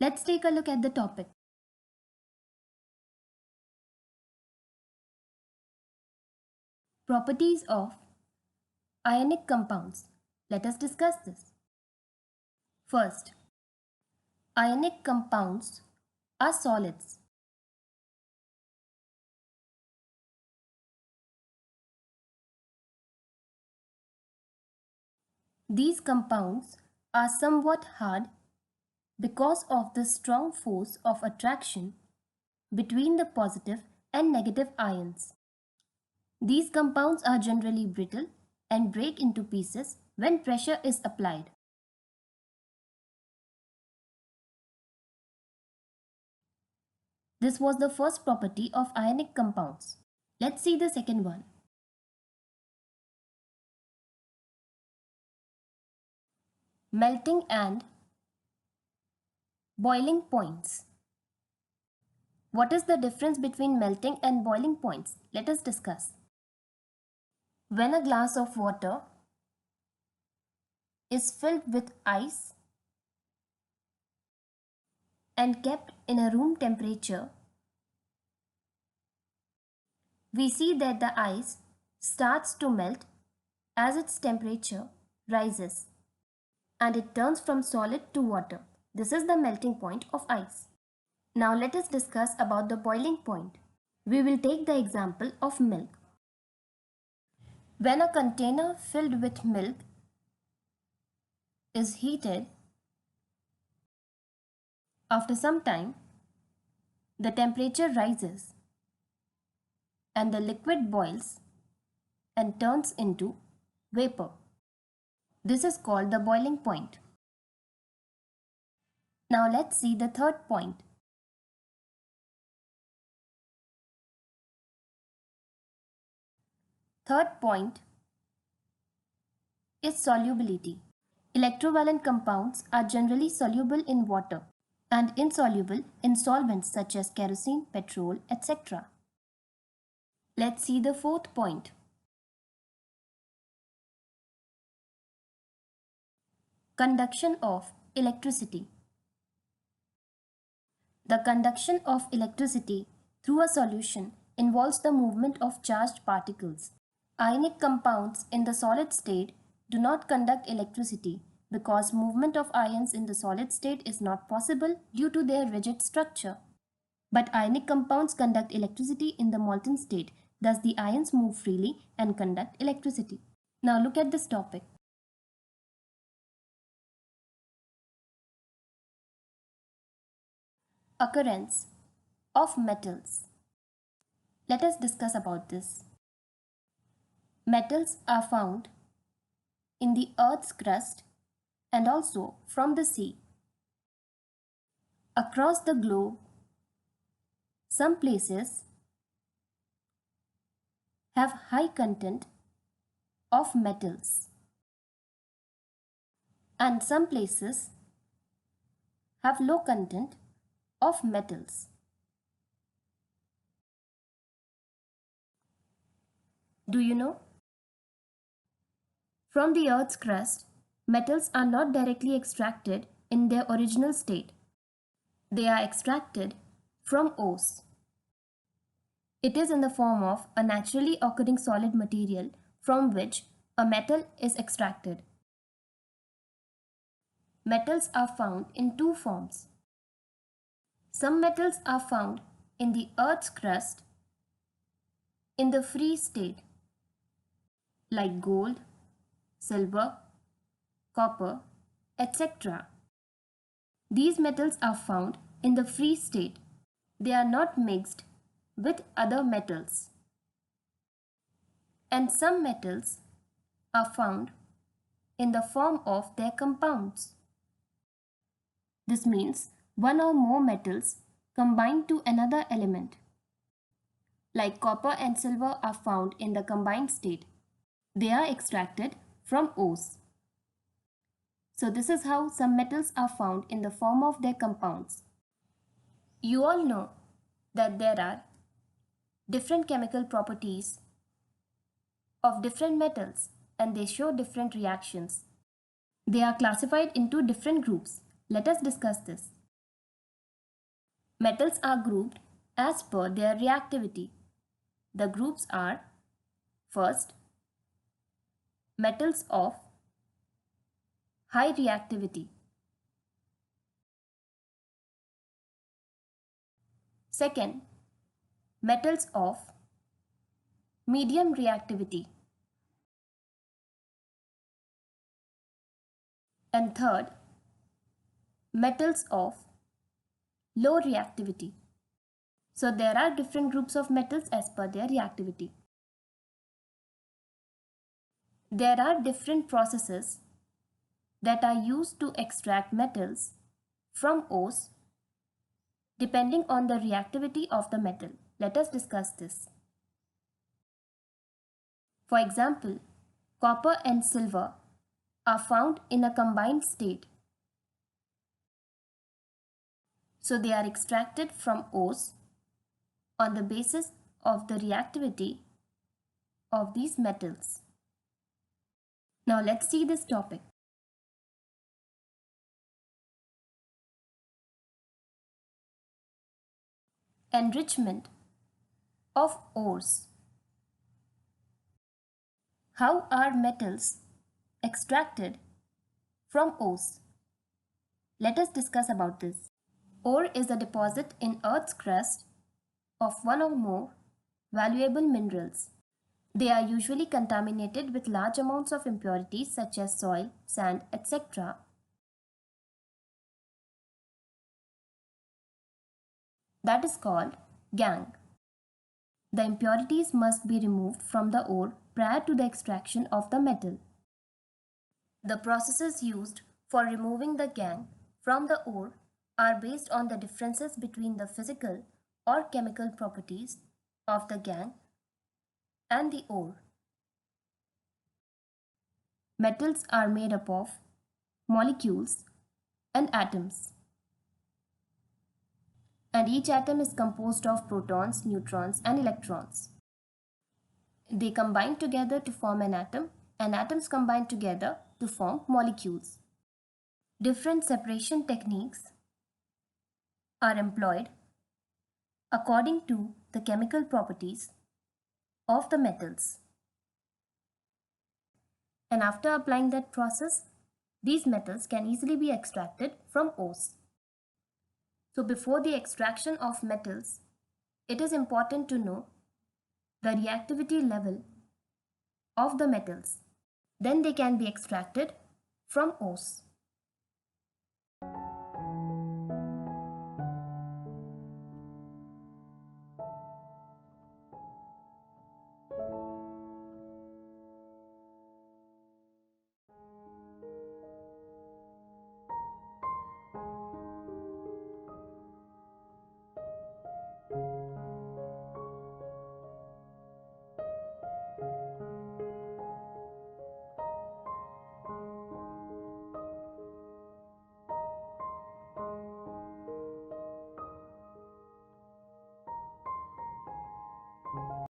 Let's take a look at the topic. Properties of ionic compounds. Let us discuss this. First, ionic compounds are solids. These compounds are somewhat hard because of the strong force of attraction between the positive and negative ions. These compounds are generally brittle and break into pieces when pressure is applied. This was the first property of ionic compounds. Let's see the second one. Melting and boiling points. What is the difference between melting and boiling points? Let us discuss. When a glass of water is filled with ice and kept in a room temperature, we see that the ice starts to melt as its temperature rises and it turns from solid to water. This is the melting point of ice. Now let us discuss about the boiling point. We will take the example of milk. When a container filled with milk is heated, after some time, the temperature rises and the liquid boils and turns into vapor. This is called the boiling point. Now let's see the third point. Third point is solubility. Electrovalent compounds are generally soluble in water and insoluble in solvents such as kerosene, petrol, etc. Let's see the fourth point. Conduction of electricity. The conduction of electricity through a solution involves the movement of charged particles. Ionic compounds in the solid state do not conduct electricity because movement of ions in the solid state is not possible due to their rigid structure. But ionic compounds conduct electricity in the molten state, thus the ions move freely and conduct electricity. Now look at this topic. Occurrence of metals. Let us discuss about this. Metals are found in the Earth's crust and also from the sea. Across the globe, some places have high content of metals and some places have low content of metals. Do you know? From the Earth's crust, metals are not directly extracted in their original state. They are extracted from ores. It is in the form of a naturally occurring solid material from which a metal is extracted. Metals are found in two forms. Some metals are found in the Earth's crust in the free state, like gold, silver, copper, etc. These metals are found in the free state. They are not mixed with other metals. And some metals are found in the form of their compounds. This means one or more metals combined to another element. Like copper and silver are found in the combined state. They are extracted from ores. So this is how some metals are found in the form of their compounds. You all know that there are different chemical properties of different metals and they show different reactions. They are classified into different groups. Let us discuss this. Metals are grouped as per their reactivity. The groups are: first, metals of high reactivity; second, metals of medium reactivity; and third, metals of low reactivity. So there are different groups of metals as per their reactivity. There are different processes that are used to extract metals from ores depending on the reactivity of the metal. Let us discuss this. For example, copper and silver are found in a combined state. So they are extracted from ores on the basis of the reactivity of these metals. Now let's see this topic. Enrichment of ores. How are metals extracted from ores? Let us discuss about this. Ore is a deposit in Earth's crust of one or more valuable minerals. They are usually contaminated with large amounts of impurities such as soil, sand, etc. That is called gangue. The impurities must be removed from the ore prior to the extraction of the metal. The processes used for removing the gangue from the ore are based on the differences between the physical or chemical properties of the gangue and the ore. Metals are made up of molecules and atoms, and each atom is composed of protons, neutrons, and electrons. They combine together to form an atom, and atoms combine together to form molecules. Different separation techniques are employed according to the chemical properties of the metals. And after applying that process, these metals can easily be extracted from ores. So before the extraction of metals, it is important to know the reactivity level of the metals. Then they can be extracted from ores.